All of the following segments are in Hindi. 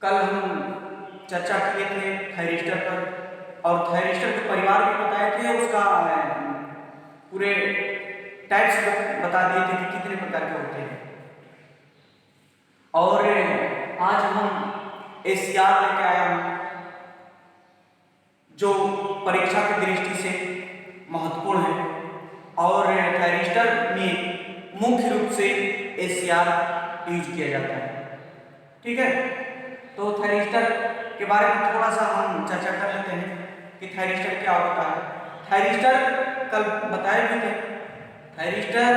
कल हम चर्चा किए थे थायरिस्टर पर और थायरिस्टर के परिवार भी बताए थे, उसका पूरे टाइप्स बता दिए थे कि कितने प्रकार के होते हैं। और आज हम एसीआर लेके आया हूँ जो परीक्षा की दृष्टि से महत्वपूर्ण है और थायरिस्टर में मुख्य रूप से एसीआर यूज किया जाता है। ठीक है, तो थायरिस्टर के बारे में थोड़ा सा हम चर्चा कर लेते हैं कि थायरिस्टर क्या होता है। थायरिस्टर कल बताए भी थे, थायरिस्टर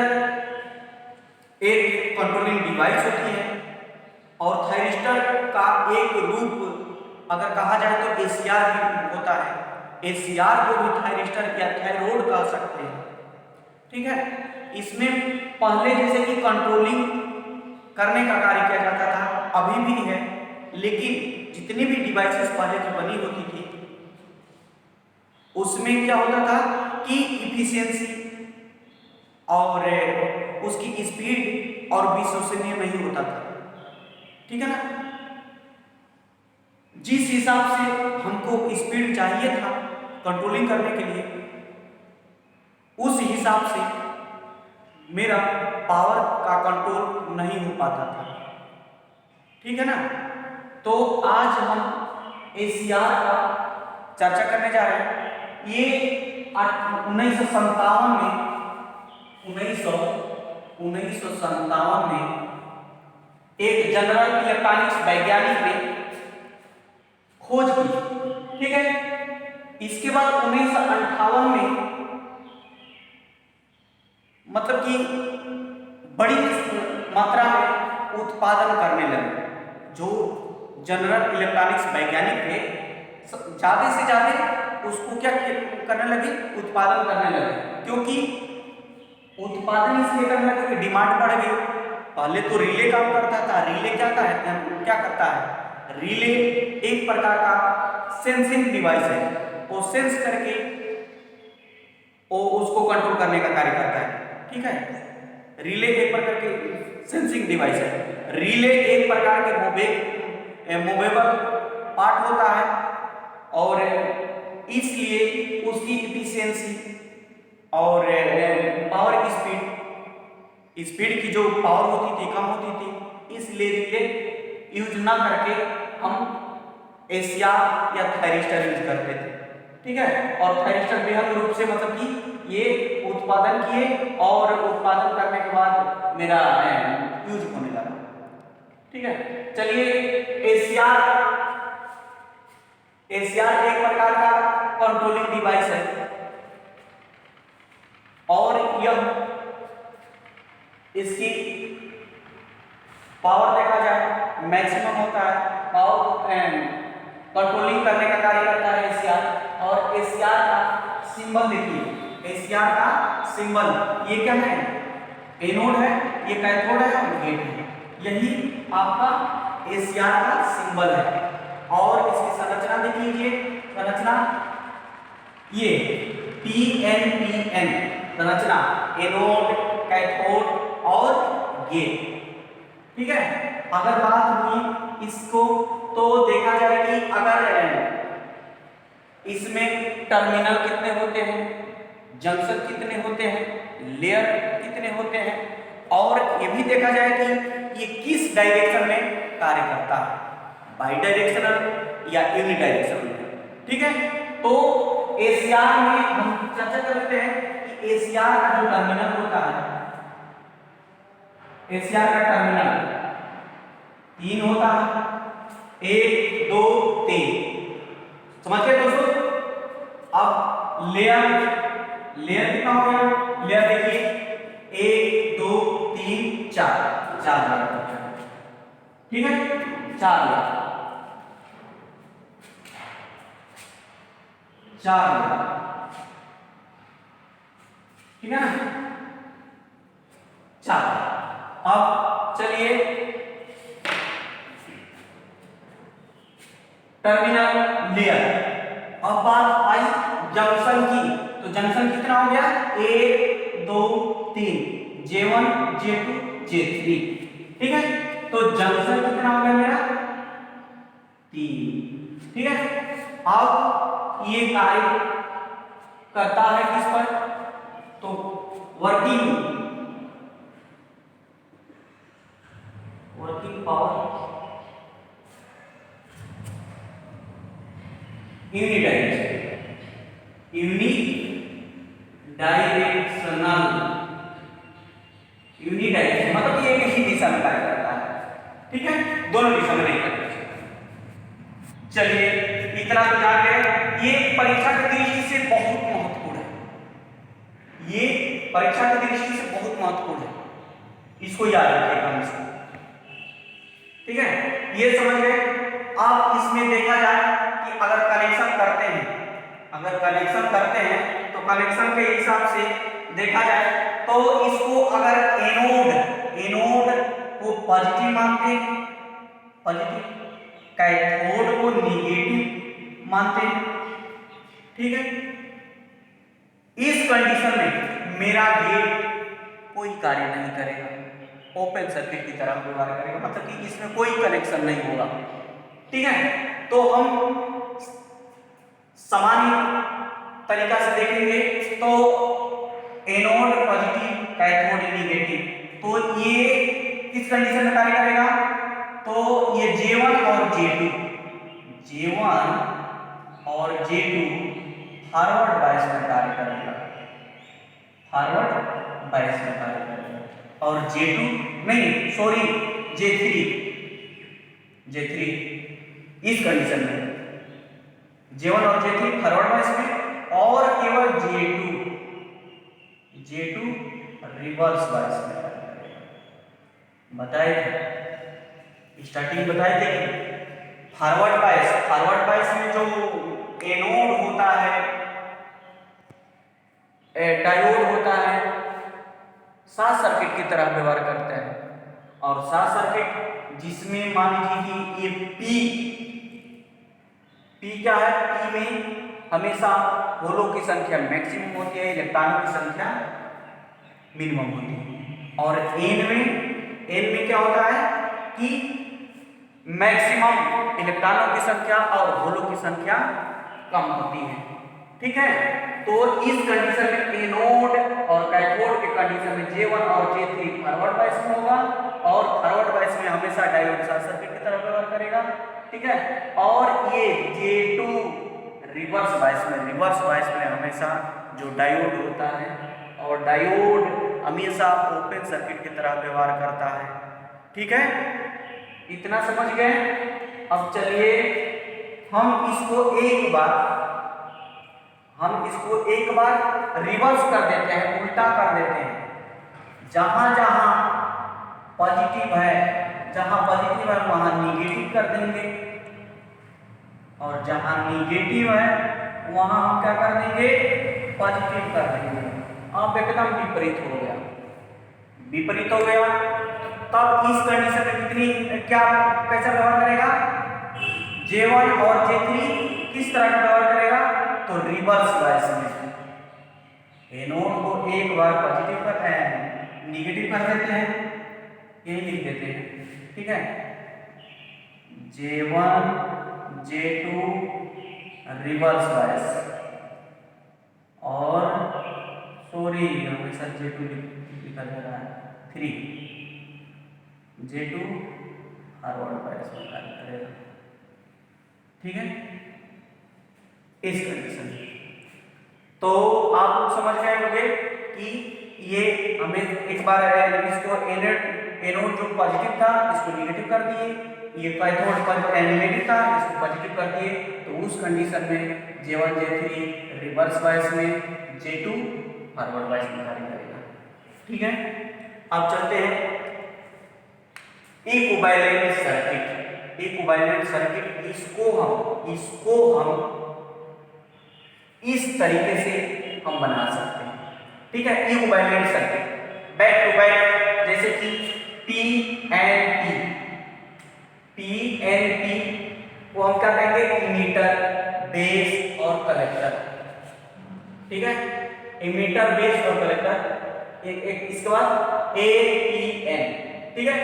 एक कंट्रोलिंग डिवाइस होती है और थायरिस्टर का एक रूप अगर कहा जाए तो एसीआर भी होता है। एसीआर को भी थायरिस्टर या थायरोड कह सकते हैं। ठीक है, इसमें पहले जैसे कि कंट्रोलिंग करने का कार्य किया जाता था, अभी भी है, लेकिन जितनी भी डिवाइसेस पहले की बनी होती थी उसमें क्या होता था कि इफिशियंसी और उसकी स्पीड और विश्वसनीय नहीं होता था। ठीक है ना, जिस हिसाब से हमको स्पीड चाहिए था कंट्रोलिंग करने के लिए, उस हिसाब से मेरा पावर का कंट्रोल नहीं हो पाता था। ठीक है ना, तो आज हम एसीआर का चर्चा करने जा रहे हैं। ये 1957 में 1957 में एक जनरल इलेक्ट्रॉनिक्स वैज्ञानिक ने खोज की। ठीक है, इसके बाद 1958 में मतलब कि बड़ी मात्रा में उत्पादन करने लगे। जो जनरल इलेक्ट्रॉनिक्स वैज्ञानिक थे ज्यादा से ज्यादा उसको क्या करने लगे, उत्पादन करने लगे, क्योंकि उत्पादन इसलिए करने लगे कि डिमांड बढ़ गई। पहले तो रिले काम करता था। रिले क्या करता है, रिले एक प्रकार का सेंसिंग डिवाइस है, वो सेंस करके वो उसको कंट्रोल करने का कार्य करता है। ठीक है, रिले एक प्रकार के सेंसिंग डिवाइस है। रिले एक प्रकार के मूवेबल पार्ट होता है और इसलिए उसकी इफिशियंसी और पावर स्पीड की जो पावर होती थी कम होती थी, इसलिए रिले यूज ना करके हम एसीआर या थायरिस्टर यूज करते थे। ठीक है, और थायरिस्टर बेहद रूप से मतलब कि ये उत्पादन किए और उत्पादन करने के बाद मेरा यूज होने लगा। ठीक है, चलिए एसीआर एक प्रकार का कंट्रोलिंग डिवाइस है और यह इसकी पावर देखा जाए मैक्सिमम होता है। पावर कंट्रोलिंग करने का कार्य करता है एसीआर। और एसीआर का सिंबल देखिए, एसीआर का सिंबल ये क्या है, एनोड है, ये कैथोड है और गेट है। यही आपका एसीआर का सिंबल है। और इसकी संरचना देख लीजिए, संरचना ये PNPN संरचना, एनोड, कैथोड और गेट। ठीक है, अगर बात हुई इसको तो देखा जाए कि अगर इसमें टर्मिनल कितने होते हैं, जंक्शन कितने होते हैं, लेयर कितने होते हैं, और ये भी देखा जाए कि ये किस डायरेक्शन में कार्य करता है, बाई डायरेक्शनल या यूनिडायरेक्शनल। ठीक है, तो एसीआर में हम चर्चा करते हैं कि एसीआर का जो टर्मिनल होता है, एसीआर का टर्मिनल 3 होता है, 1 2 3। समझ गए दोस्तों? अब लेयर कितना हो गया, लेयर देखिए 1 2 3 4 लेयर। ठीक है, 4 लेयर। ठीक है ना, 4। अब चलिए टर्मिनल लेयर। अब बात आई जंक्शन की, तो जंक्शन कितना हो गया, 1 2 3, J1 J2 J3। ठीक है, तो जंक्शन कितना हो गया मेरा 3। ठीक है, अब ये कार्य करता है किस पर, तो वर्किंग पावर यूनिडायरेक्शनल मतलब ये एक ही दिशा में कार्य करता है। ठीक है, दोनों दिशा में नहीं करता। चलिए इतना तो जान गए। ये परीक्षा की दृष्टि से बहुत महत्वपूर्ण है, ये परीक्षा की दृष्टि से बहुत महत्वपूर्ण है, इसको याद रखिएगा इसको। ठीक है, ये समझ गए। अब इसमें देखा जाए कि अगर कनेक्शन करते हैं तो कनेक्शन के हिसाब से देखा जाए तो इसको अगर एनोड को पॉजिटिव मानते हैं, पॉजिटिव, कैथोड को नेगेटिव मानते हैं। ठीक है, इस कंडीशन में मेरा गेट कोई कार्य नहीं करेगा, ओपन सर्किट की तरह व्यवहार करेगा, मतलब कि इसमें कोई कनेक्शन नहीं होगा। ठीक है, तो हम सामान्य तरीका से देखेंगे तो एनोड पॉजिटिव कैथोड नेगेटिव, तो ये किस कंडीशन में कार्य करेगा, तो ये J1 और J2 फॉरवर्ड बायस में कार्य करेगा, और J3 इस कंडीशन में J1 और J3 फॉरवर्ड बायस में, और केवल J2 रिवर्स बायस में कार्य करेगा। बताए थे स्टार्टिंग, बताए थे कि फॉरवर्ड बायस में जो एनोड होता है, डायोड होता है, शॉर्ट सर्किट की तरह व्यवहार करते हैं, और शॉर्ट सर्किट जिसमें मान लीजिए कि ये P क्या है, P में हमेशा होलों की संख्या मैक्सिमम होती है, इलेक्ट्रॉनों की संख्या मिनिमम होती है, और N में क्या होता है कि मैक्सिमम इलेक्ट्रॉनों की संख्या और होलों की संख्या कम होती है। ठीक है, तो इस कंडीशन में एनोड और कैथोड के कंडीशन में J1 और J3 फॉरवर्ड बायस में होगा, और फॉरवर्ड बायस में हमेशा डायोड शॉर्ट सर्किट की तरह व्यवहार करेगा। ठीक है, और ये J2 रिवर्स बायस में हमेशा जो डायोड होता है, और डायोड हमेशा ओपन सर्किट की तरह व्यवहार करता है। ठीक है, इतना समझ गए। अब चलिए हम इसको एक बार रिवर्स कर देते हैं, उल्टा कर देते हैं। जहां जहां पॉजिटिव है वहां निगेटिव कर देंगे, और जहां निगेटिव है वहां हम क्या कर देंगे, पॉजिटिव कर देंगे। अब एकदम विपरीत हो गया। तब इस कंडीशन में कैसा व्यवहार करेगा, J1 और J3 किस तरह का व्यवहार करेगा, तो रिवर्स बायस में एनोड को एक बार निगेटिव कर देते हैं, यही लिख देते हैं। ठीक है, J1 J2 रिवर्स बायस, और हमेशा J2 लिखा जा रहा है, 3 J2 फॉरवर्ड बायस में कार्य करेगा। ठीक है, इस कंडीशन तो आप समझ गए होंगे कि ये हमें एक बार इसको एनोड जो पॉजिटिव था इसको नेगेटिव कर दिए, ये कैथोड नेगेटिव था इसको पॉजिटिव कर दिए, तो उस कंडीशन में J1 J3 रिवर्स बायस में, J2 फॉरवर्ड बायस में कार्य करेगा। ठीक है, अब चलते हैं इक्विवेलेंट सर्किट। इसको हम इस तरीके से हम बना सकते हैं। ठीक है, equivalent circuit back to back, जैसे कि P एंड P को हम क्या कहेंगे, इमीटर, बेस और कलेक्टर। ठीक है, इमीटर, बेस और कलेक्टर। एक इसके बाद APN। ठीक है,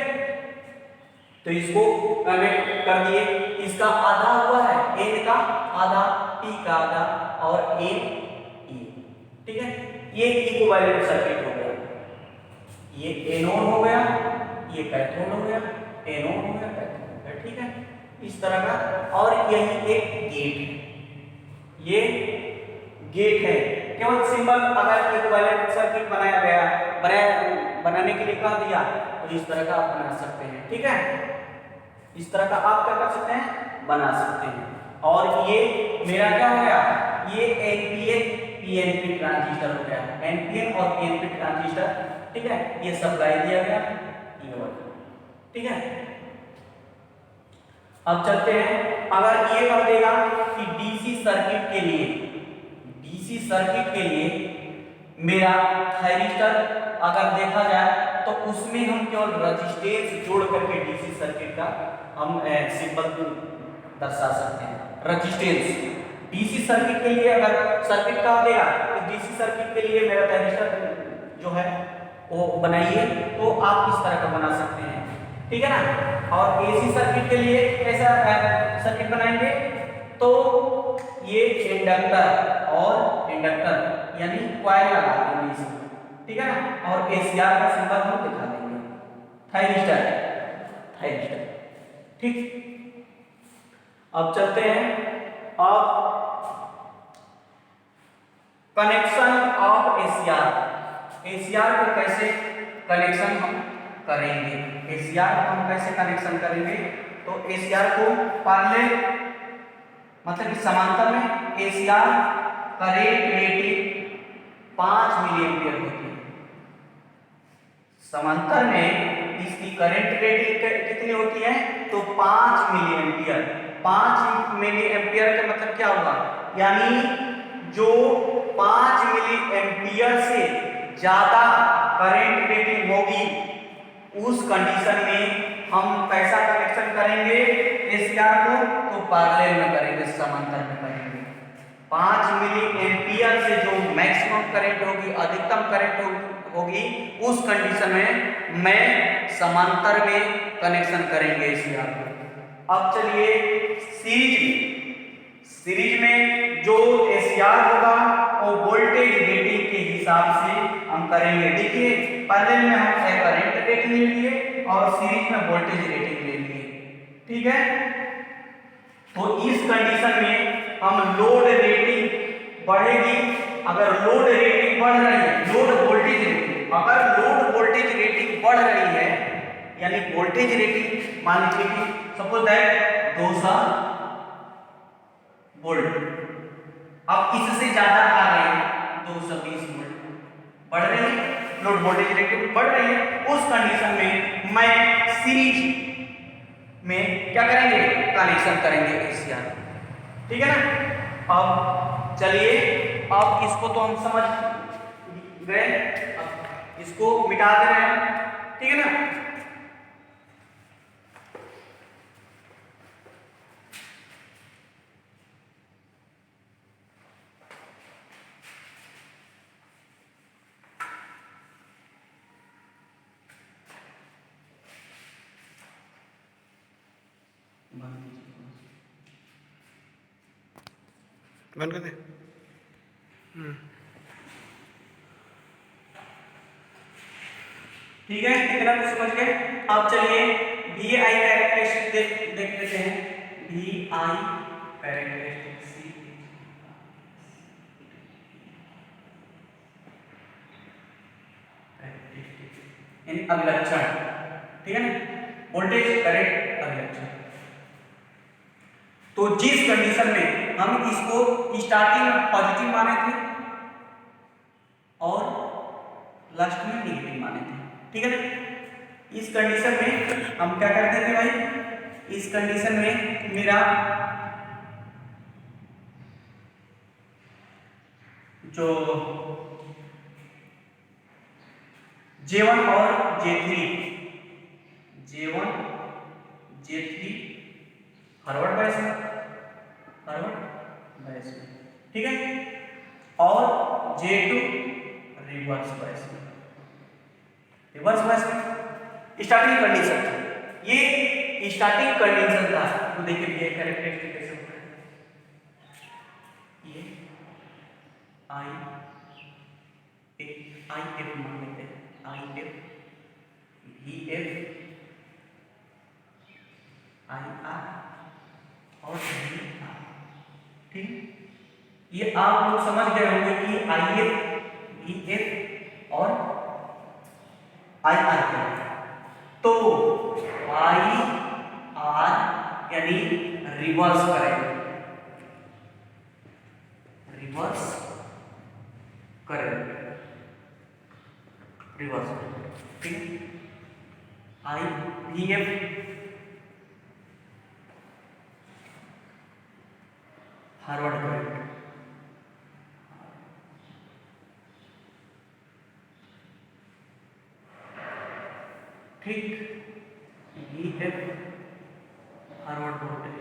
तो इसको कनेक्ट कर दिए, इसका आधा हुआ है, n का आधा, p का आधा और n e, ठीक है। ये इक्विवेलेंट सर्किट हो गया, ये एनोड हो गया, ये कैथोड हो गया, एनोड हो गया, कैथोड हो गया, ठीक है, इस तरह का। और यही एक गेट है, ये गेट है। केवल सिंबल अगर इक्विवेलेंट सर्किट बनाया गया, बनाने के लिए कह दिया तो इस तरह का आप बना सकते हैं, ठीक है। इस तरह का आप क्या कर सकते हैं, बना सकते हैं। और ये मेरा क्या हो गया, ये एनपीएन पीएनपी ट्रांजिस्टर हो गया, एनपीएन और पीएनपी ट्रांजिस्टर, ठीक है। ये सप्लाई दिया गया, ये वाला, ठीक है। अब चलते हैं, अगर ये कह देगा कि डीसी सर्किट के लिए, डीसी सर्किट के लिए मेरा थायरिस्टर अगर देखा जाए तो उसमें हम केवल रेजिस्टेंस जोड़ करके डीसी सर्किट का हम सिंबल दर्शा सकते हैं। रेजिस्टेंस डीसी सर्किट के लिए अगर सर्किट कहा गया तो डीसी सर्किट के लिए मेरा थायरिस्टर जो है वो बनाइए, तो आप इस तरह का बना सकते हैं, ठीक है ना। और एसी सर्किट के लिए कैसा सर्किट बनाएंगे, तो ये इंडक्टर और इंडक्टर यानी कॉइल लगा देंगे इसमें, ठीक है ना। और एसीआर का सिंबल हम दिखा देंगे, थायरिस्टर, थायरिस्टर, ठीक। अब चलते हैं, अब कनेक्शन ऑफ एसीआर, एसीआर को कैसे कनेक्शन हम करेंगे, एसीआर को हम कैसे कनेक्शन करेंगे। तो एसीआर को पैरेलल मतलब कि समांतर में ACR current rating 5 milli ampere होती है, समांतर में इसकी करंट रेटिंग कितनी होती है, तो 5 मिली एम्पियर। 5 मिली एम्पियर का मतलब क्या होगा, यानी जो 5 मिली एम्पियर से ज्यादा करंट रेटिंग होगी उस कंडीशन में हम कैसा कनेक्शन करेंगे एसीआर को, तो पैरेलल में करेंगे, समांतर में करेंगे। 5 मिली एम्पियर से जो मैक्सिमम करंट होगी, अधिकतम करंट होगी, उस कंडीशन में मैं समांतर में कनेक्शन करेंगे एसीआर को। अब चलिए सीरीज में जो एसीआर होगा वो वोल्टेज रेटिंग के हिसाब से हम करेंगे। देखिए पैरेलल में हम करंट रेटिंग ले लिए और सीरीज में वोल्टेज रेटिंग ले लिए, ठीक है। तो इस कंडीशन में हम लोड रेटिंग बढ़ेगी, अगर लोड रेटिंग बढ़ रही है, लोड वोल्टेज रेटिंग, अगर लोड वोल्टेज रेटिंग बढ़ रही है यानी वोल्टेज रेटिंग मान लीजिए कि सपोज दैट 200 वोल्ट, अब इससे ज्यादा आ गए 220 वोल्ट, बढ़ रही है लोड वोल्टेज रेटिंग बढ़ रही है, उस कंडीशन में मैं सीरीज में क्या करेंगे, कनेक्शन करेंगे एसीआर, ठीक है ना। अब चलिए, अब इसको तो हम समझ गए, अब इसको मिटा दे रहे हैं, ठीक है ना। बंद कर दे। ठीक है, इतना तो समझ गए। अब चलिए वी आई कैरेक्टरिस्टिक देख लेते हैं। वी आई कैरेक्टरिस्टिक यानी अभिलक्षण, ठीक है ना, वोल्टेज करंट अभिलक्षण। तो जिस कंडीशन में हम इसको स्टार्टिंग में पॉजिटिव माने थे और लास्ट में नेगेटिव माने थे, ठीक है ना, इस कंडीशन में हम क्या कर देंगे भाई, इस कंडीशन में मेरा जो J1 और J3 फॉरवर्ड बायस में, ठीक है, और J2 रिवर्स बायस में, स्टार्टिंग कंडीशन ये स्टार्टिंग कंडीशन था, तो देखिए ये कैरेक्टरिस्टिक कैसे होता है, ये आई एफ मान लेते हैं, I F V F I R और वी आर। ठीक, ये आप लोग समझ गए होंगे कि आई एफ वी एफ और आई आर क्या है। तो आई आर यानी reverse current, reverse current, reverse current. ठीक, I V F forward current, ठीक, V F forward voltage,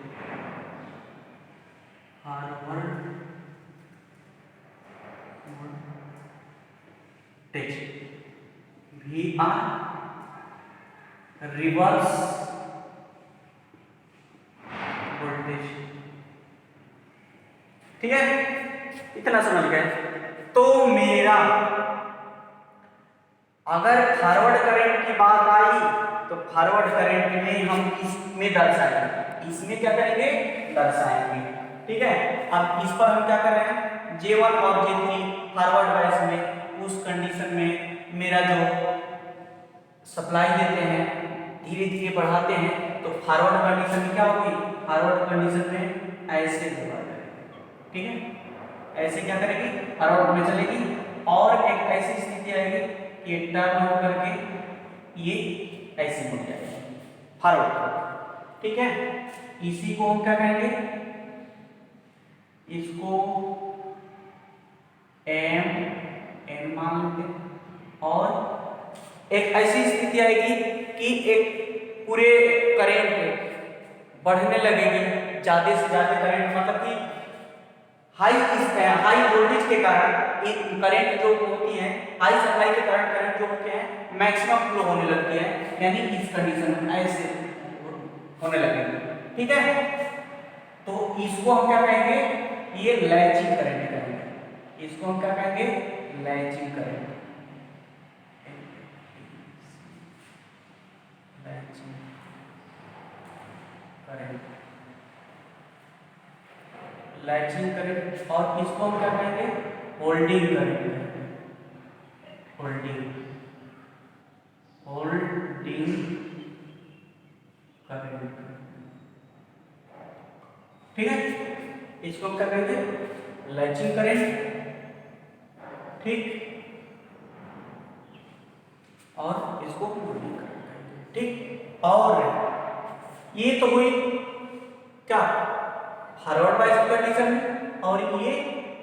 forward voltage, V R reverse voltage. ठीक है, इतना समझ गए। तो मेरा अगर फॉरवर्ड करंट की बात आई तो फॉरवर्ड करंट में हम इसमें दर्शाएंगे, इसमें क्या करेंगे, दर्शाएंगे। ठीक है, अब इस पर हम क्या कर रहे हैं, J1 और J3 फॉरवर्ड वाइज में उस कंडीशन में मेरा जो सप्लाई देते हैं धीरे धीरे बढ़ाते हैं, तो फॉरवर्ड कंडीशन में क्या होगी, फॉरवर्ड कंडीशन में ऐसे होगा, ठीक है, ऐसे क्या करेगी, फॉरवर्ड में चलेगी। और एक ऐसी स्थिति आएगी कि टर्न होकर के ये ऐसे हो जाएगी फॉरवर्ड। ठीक है, इसी को हम क्या कहेंगे, इसको एम मान लेते हैं। और एक ऐसी स्थिति आएगी कि एक पूरे करंट बढ़ने लगेगी, ज्यादा से ज्यादा करंट, मतलब कि हाई वोल्टेज के कारण करंट जो होती है, हाई सप्लाई के कारण करंट जो होते हैं मैक्सिमम फ्लो होने लगती है, यानी इस कंडीशन में ऐसे होने लगेगी। ठीक है, तो इसको हम क्या कहेंगे, ये लैचिंग करंट कहेंगे, इसको हम क्या कहेंगे, latching current, latching current, latching current. और इसको हम क्या कहेंगे, होल्डिंग करंट, होल्डिंग करंट। ठीक है, इसको हम क्या कहेंगे, लैचिंग करंट। ठीक, और इसको होल्डिंग करंट कहेंगे। ठीक, और ये तो हुई क्या, फॉरवर्ड वाइज की कंडीशन में, और ये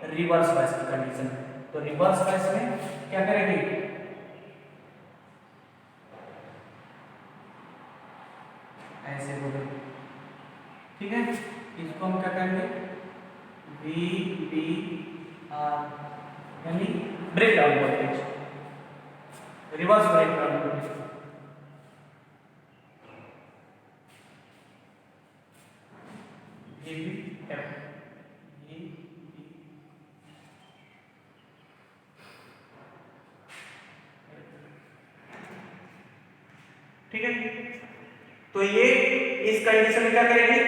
रिवर्स वाइज की कंडीशन में। तो रिवर्स वाइज में क्या करेंगे, ऐसे बोलो। ठीक है, इसको हम क्या कहेंगे, वी बी आर, यानी breakdown voltage, reverse breakdown voltage. ठीक है, तो ये इस कंडीशन में क्या करेंगे,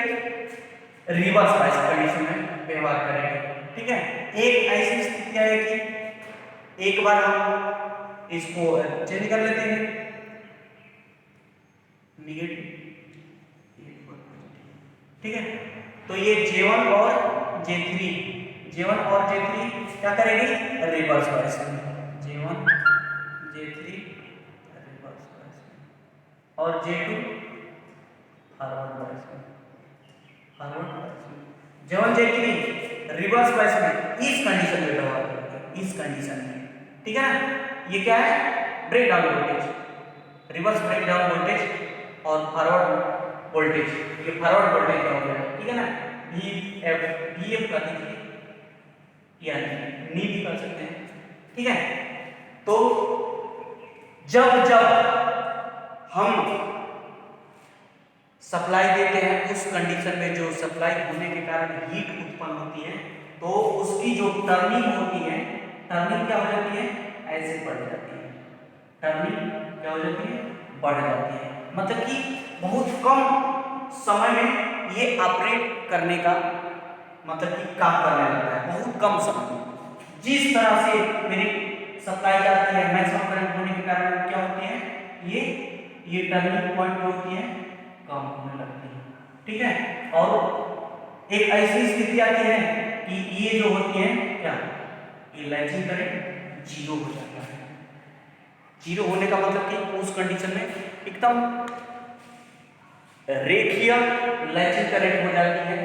रिवर्स वाइज कंडीशन में व्यवहार करेंगे। ठीक है, एक ऐसी स्थिति आएगी, एक बार हम इसको चेंज कर लेते हैं, नेगेटिव। ठीक है, तो ये J1 और J3, J1 और J3 क्या करेंगे, रिवर्स वाइज में, J1 J3 रिवर्स वाइज में, और J2 फॉरवर्ड वाइज में, फॉरवर्ड वाइज में। J1 J3 रिवर्स वाइज में इस कंडीशन में व्यवहार करेंगे, इस कंडीशन में। ठीक है ना, ये क्या है, breakdown voltage, reverse breakdown voltage और फॉरवर्ड वोल्टेज, ये फॉरवर्ड वोल्टेज का हो गया। ठीक है ना, VF का दीजिए, यानी नी भी कर सकते हैं। ठीक है, तो जब जब हम सप्लाई देते हैं, उस कंडीशन में जो सप्लाई होने के कारण हीट उत्पन्न होती है, तो उसकी जो टर्निंग होती है, टर्निंग क्या हो जाती है, ऐसे बढ़ जाती है, टर्निंग क्या हो जाती है, बढ़ जाती है। मतलब कि बहुत कम समय में ये ऑपरेट करने का मतलब कि काम करने लगता है, बहुत कम समय में। जिस तरह से मेरी सप्लाई जाती है, मैक्सिमम करंट होने के कारण क्या होती है, ये टर्निंग पॉइंट जो होती है कम होने लगती है, ठीक है। और एक ऐसी स्थिति आती है कि ये जो होती है क्या, ये लैचिंग करंट जीरो हो जाता है। जीरो होने का मतलब कि उस कंडीशन में एकदम रेखीय लैचिंग करंट हो जाती है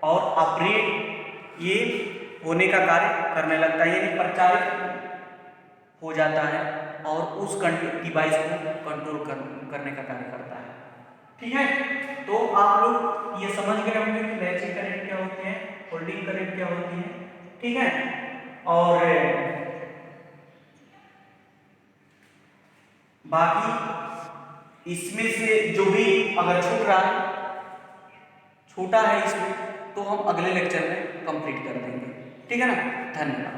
और ऑपरेट ये होने का कार्य करने लगता है, यानी प्रचारित हो जाता है और उस डिवाइस को कंट्रोल करने का कार्य करता है, ठीक है। तो आप लोग ये समझ गए होंगे कि लैचिंग करंट क्या होती है, होल्डिंग करंट क्या होती है, ठीक है। और बाकी इसमें से जो भी अगर छूट रहा है, छूटा है इसमें, तो हम अगले लेक्चर में कंप्लीट कर देंगे, ठीक है ना। धन्यवाद।